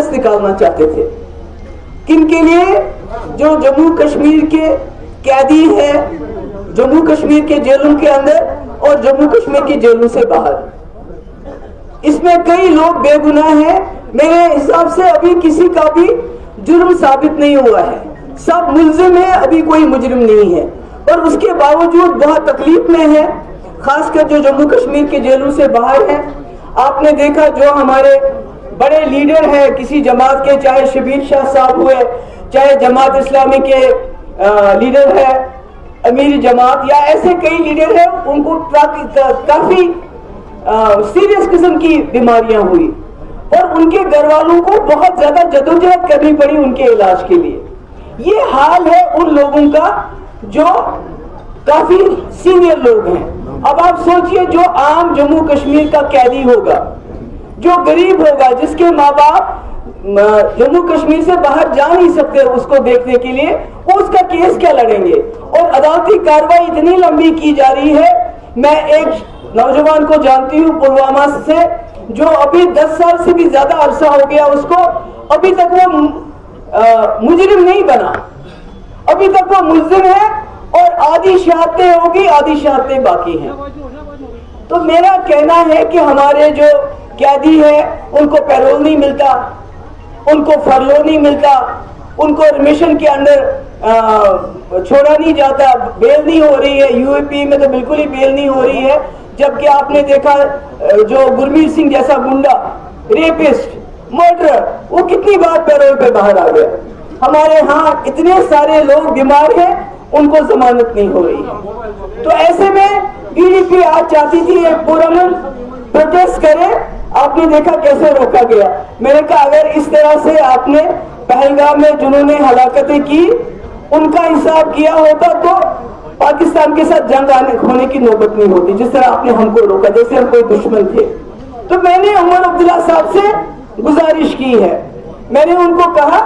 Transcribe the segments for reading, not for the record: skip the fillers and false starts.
Protest निकालना चाहते थे। किन के लिए? जो जम्मू कश्मीर के कैदी हैं, जम्मू कश्मीर के जेलों के अंदर और जम्मू कश्मीर की जेलों से बाहर। इसमें कई लोग बेगुनाह हैं। मेरे हिसाब से अभी किसी का भी जुर्म साबित नहीं हुआ है, सब मुल्जिम है, अभी कोई मुजरिम नहीं है। और उसके बावजूद बहुत तकलीफ में है, खासकर जो जम्मू कश्मीर के जेलों से बाहर हैं। आपने देखा जो हमारे बड़े लीडर हैं किसी जमात के, चाहे शबीर शाह साहब हुए, चाहे जमात इस्लामी के लीडर है अमीर जमात, या ऐसे कई लीडर हैं, उनको काफी सीरियस किस्म की बीमारियां हुई और उनके घर वालों को बहुत ज्यादा जदोजहद करनी पड़ी उनके इलाज के लिए। ये हाल है उन लोगों का जो काफी सीनियर लोग हैं। अब आप सोचिए जो आम जम्मू कश्मीर का कैदी होगा, जो गरीब होगा, जिसके माँ बाप जम्मू कश्मीर से बाहर जा नहीं सकते उसको देखने के लिए, वो उसका केस क्या लड़ेंगे? और अदालती कार्रवाई इतनी लंबी की जा रही है। मैं एक नौजवान को जानती हूँ पुलवामा से, जो अभी 10 साल से भी ज्यादा अरसा हो गया उसको, अभी तक वो मुजरिम नहीं बना, अभी तक वो मुल्जिम है और आधी शहादतें होगी, आधी शहादतें बाकी हैं। तो मेरा कहना है कि हमारे जो कैदी हैं उनको पैरोल नहीं मिलता, उनको फरलो नहीं मिलता, उनको रिमिशन के अंदर छोड़ा नहीं जाता, बेल नहीं हो रही है। यूएपी में तो बिल्कुल ही बेल नहीं हो रही है, जबकि आपने देखा जो गुरमीत सिंह जैसा गुंडा, रेपिस्ट, मर्डरर, वो कितनी बार पैरोल पे बाहर आ गया। हमारे यहाँ इतने सारे लोग बीमार हैं, उनको जमानत नहीं हो रही। तो ऐसे में पीडीपी आज चाहती थी एक पुरअमन प्रोटेस्ट करे, आपने देखा कैसे रोका गया। मैंने कहा अगर इस तरह से आपने पहलगाम में जिन्होंने हलाकतें की उनका हिसाब किया होता तो पाकिस्तान के साथ जंग होने की नौबत नहीं होती, जिस तरह आपने हमको रोका जैसे हम कोई दुश्मन थे। तो मैंने उमर अब्दुल्ला साहब से गुजारिश की है, मैंने उनको कहा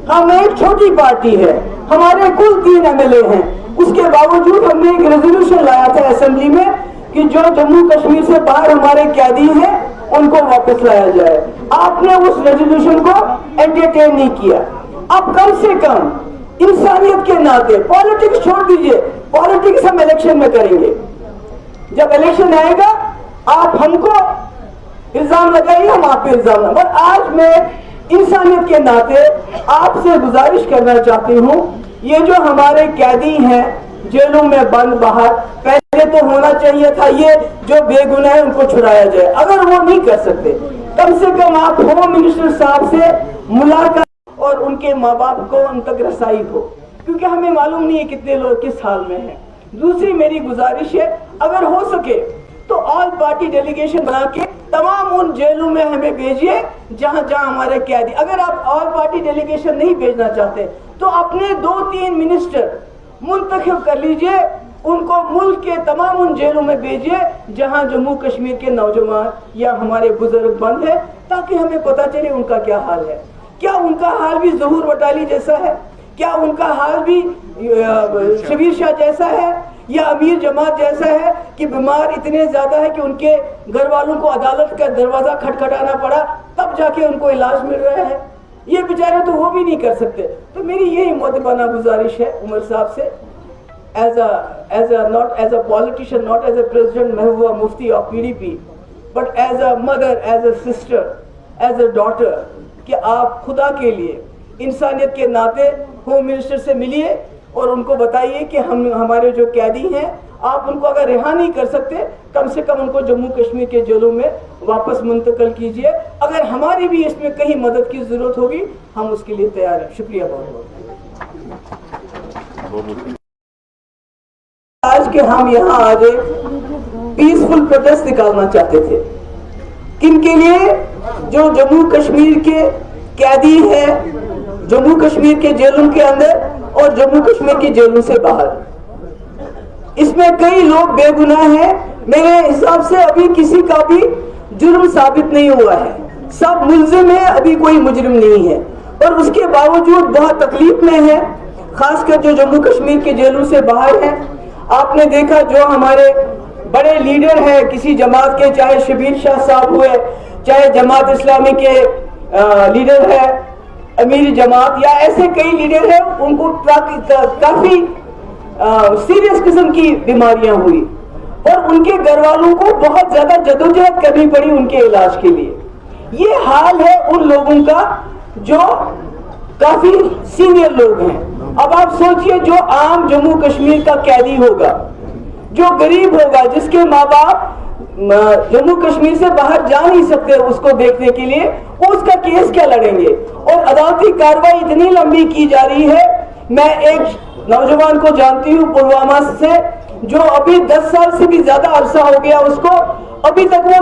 हम एक छोटी पार्टी है, हमारे कुल 3 एमएलए हैं, उसके बावजूद हमने एक रेजोल्यूशन लाया था असेंबली में कि जो जम्मू कश्मीर से बाहर हमारे कैदी हैं उनको वापस लाया जाए। आपने उस रेजोल्यूशन को एंटरटेन नहीं किया। अब कम से कम इंसानियत के नाते, पॉलिटिक्स छोड़ दीजिए, पॉलिटिक्स हम इलेक्शन में करेंगे, जब इलेक्शन आएगा आप हमको इल्जाम लगाइए, हम आप पे इल्जाम लगा। पर आज मैं इंसानियत के नाते आपसे गुजारिश करना चाहती हूँ, ये जो हमारे कैदी हैं जेलों में बंद बाहर, पहले तो होना चाहिए था ये जो बेगुनाह है उनको छुड़ाया जाए। अगर वो नहीं कर सकते, कम से कम आप होम मिनिस्टर साहब से मुलाकात और उनके माँ बाप को उन तक रसाई हो, क्योंकि हमें मालूम नहीं है कितने लोग किस हाल में हैं। दूसरी मेरी गुजारिश है, अगर हो सके तो ऑल पार्टी डेलीगेशन बना के तमाम उन जेलों में हमें भेजिए जहां जहां हमारे कैदी। अगर आप ऑल पार्टी डेलीगेशन नहीं भेजना चाहते तो अपने 2-3 मिनिस्टर मुंतखब कर लीजिए, उनको मुल्क के तमाम उन जेलों में भेजिए जहां जम्मू कश्मीर के नौजवान या हमारे बुजुर्ग बंद है, ताकि हमें पता चले उनका क्या हाल है। क्या उनका हाल भी ज़हूर वटाली जैसा है? क्या उनका हाल भी शबीर शाह जैसा है या अमीर जमात जैसा है कि बीमार इतने ज्यादा है कि उनके घर वालों को अदालत का दरवाजा खटखटाना पड़ा तब जाके उनको इलाज मिल रहा है? ये बेचारे तो वो भी नहीं कर सकते। तो मेरी यही मुतबाना गुजारिश है उमर साहब से, not as a politician, not as a president Mehbooba Mufti of PDP, but as a mother, as a sister, as a daughter, कि आप खुदा के लिए इंसानियत के नाते होम मिनिस्टर से मिलिए और उनको बताइए कि हमारे जो कैदी हैं आप उनको अगर रिहा नहीं कर सकते, कम से कम उनको जम्मू कश्मीर के जेलों में वापस मुंतकिल कीजिए। अगर हमारी भी इसमें कहीं मदद की जरूरत होगी हम उसके लिए तैयार हैं। शुक्रिया बहुत बहुत। आज के हम यहाँ आज पीसफुल प्रोटेस्ट निकालना चाहते थे। किन के लिए? जो जम्मू कश्मीर के कैदी हैं, जम्मू कश्मीर के जेलों के अंदर और जम्मू कश्मीर की जेलों से बाहर। इसमें कई लोग बेगुनाह हैं। मेरे हिसाब से अभी किसी का भी जुर्म साबित नहीं हुआ है, सब मुल्जिम है, अभी कोई मुजरिम नहीं है। और उसके बावजूद बहुत तकलीफ में है, खासकर जो जम्मू कश्मीर के जेलों से बाहर हैं। आपने देखा जो हमारे बड़े लीडर हैं किसी जमात के, चाहे शबीर शाह साहब हुए, चाहे जमात इस्लामी के لیڈر ہے امیر جماعت یا ایسے کئی لیڈر ہیں ان کو کافی سیریس قسم کی بیماریاں ہوئی اور ان کے گھر والوں کو بہت زیادہ جدوجہد کرنی پڑی ان کے علاج کے لیے. یہ حال ہے ان لوگوں کا جو کافی سینئر لوگ ہیں. اب آپ سوچئے جو عام جموں کشمیر کا قیدی ہوگا, جو غریب ہوگا, جس کے ماں باپ جموں کشمیر سے باہر جا نہیں سکتے اس کو دیکھنے کے لیے, وہ اس کا کیس کیا لڑیں گے؟ اور عدالتی کارروائی اتنی لمبی کی جا رہی ہے. میں ایک نوجوان کو جانتی ہوں پلوامہ سے, جو ابھی 10 سال سے بھی زیادہ عرصہ ہو گیا اس کو, ابھی تک وہ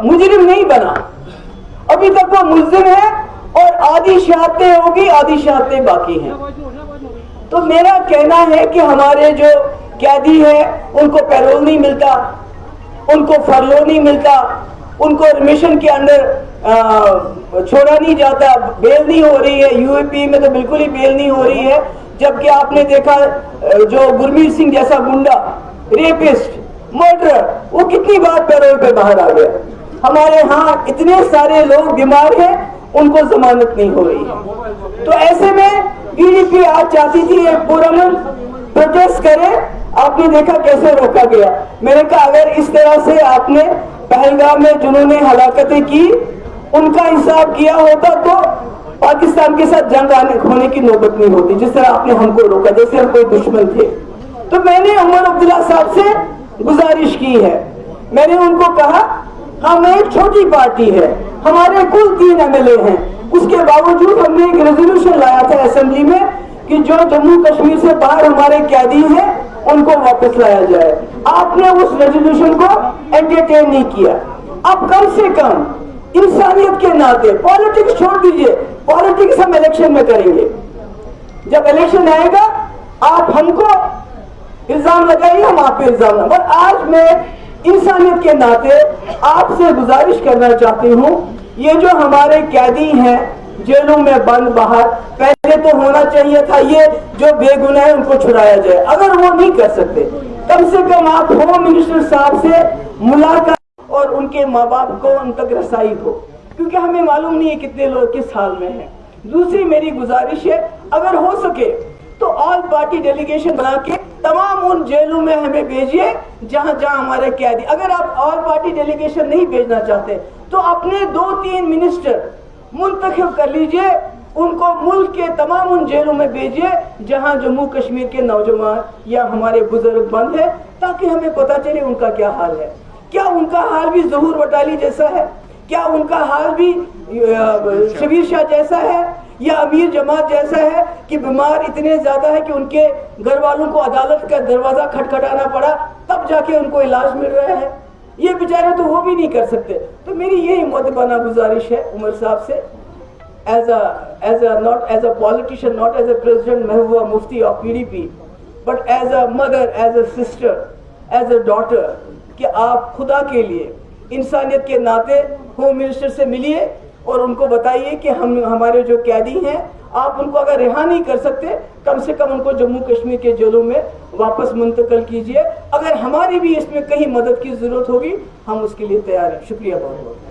مجرم نہیں بنا, ابھی تک وہ ملزم ہے اور آدھی شہادتیں ہوگی, آدھی شہادتیں باقی ہیں. تو میرا کہنا ہے کہ ہمارے جو قیدی ہیں ان کو پیرول نہیں ملتا, ان کو فرلو نہیں ملتا, ان کو ریمیشن کے اندر چھوڑا نہیں جاتا, بیل نہیں ہو رہی ہے. یو اے پی میں تو بالکل ہی بیل نہیں ہو رہی ہے, جبکہ آپ نے دیکھا جو گرمیت سنگھ جیسا گنڈا, ریپسٹ, مرڈرر, وہ کتنی بار پیرول پہ باہر آ گیا. ہمارے ہاں اتنے سارے لوگ بیمار ہیں ان کو ضمانت نہیں ہو رہی ہے. تو ایسے میں پی ڈی پی آج چاہتی تھی ایک پرامن پروٹیسٹ کرے, آپ نے دیکھا کیسے روکا گیا. میں نے کہا اگر اس طرح سے آپ نے پہلگام میں جنہوں نے ہلاکتیں کی ان کا حساب کیا ہوتا تو پاکستان کے ساتھ جنگ ہونے کی نوبت نہیں ہوتی, جس طرح آپ نے ہم کو روکا جیسے ہم کوئی دشمن تھے. تو میں نے عمر عبداللہ صاحب سے گزارش کی ہے, میں نے ان کو کہا ہم ایک چھوٹی پارٹی ہے, ہمارے کل 3 MLA ہیں, اس کے باوجود ہم نے ایک ریزولوشن لایا تھا اسمبلی میں کہ جو جموں کشمیر سے باہر ہمارے قیدی ہیں ان کو واپس لایا جائے. آپ نے اس ریزولوشن کو انٹرٹین نہیں کیا. اب کم سے کم انسانیت کے ناطے, پالیٹکس چھوڑ دیجئے, پالیٹکس ہم الیکشن میں کریں گے, جب الیکشن آئے گا آپ ہم کو الزام لگائیے, ہم آپ پہ الزام لگائیں. بٹ آج میں انسانیت کے ناطے آپ سے گزارش کرنا چاہتی ہوں, یہ جو ہمارے قیدی ہیں جیلوں میں بند باہر, پہلے تو ہونا چاہیے تھا یہ جو بے گناہ ہیں ان کو چھڑایا جائے. اگر وہ نہیں کر سکتے کم سے کم آپ ہوم منسٹر صاحب سے ملاقات اور ان کے ماں باپ کو ان تک رسائی ہو, کیونکہ ہمیں معلوم نہیں ہے کتنے لوگ کس حال میں ہیں. دوسری میری گزارش ہے اگر ہو سکے تو آل پارٹی ڈیلیگیشن بنا کے تمام ان جیلوں میں ہمیں بھیجیے جہاں جہاں ہمارے قیدی. اگر آپ آل پارٹی ڈیلیگیشن نہیں بھیجنا چاہتے تو اپنے 2-3 منسٹر منتخب کر لیجئے, ان کو ملک کے تمام ان جیلوں میں بھیجیے جہاں جموں کشمیر کے نوجوان یا ہمارے بزرگ بند ہیں, تاکہ ہمیں پتہ چلے ان کا کیا حال ہے. کیا ان کا حال بھی ظہور وٹالی جیسا ہے؟ کیا ان کا حال بھی شبیر شاہ جیسا ہے یا امیر جماعت جیسا ہے کہ بیمار اتنے زیادہ ہے کہ ان کے گھر والوں کو عدالت کا دروازہ کھٹکھٹانا پڑا تب جا کے ان کو علاج مل رہا ہے؟ یہ بیچارے تو وہ بھی نہیں کر سکتے. تو میری یہی مؤدبانہ گزارش ہے عمر صاحب سے, not as a politician, not as a president, Mehbooba Mufti of PDP, but as a mother, as a sister, as a daughter, کہ آپ خدا کے لیے انسانیت کے ناطے ہوم منسٹر سے ملیے اور ان کو بتائیے کہ ہمارے جو قیدی ہیں آپ ان کو اگر رہا نہیں کر سکتے کم سے کم ان کو جموں کشمیر کے جیلوں میں واپس منتقل کیجیے. اگر ہماری بھی اس میں کہیں مدد کی ضرورت ہوگی ہم اس کے لیے تیار ہیں. شکریہ بہت بہت.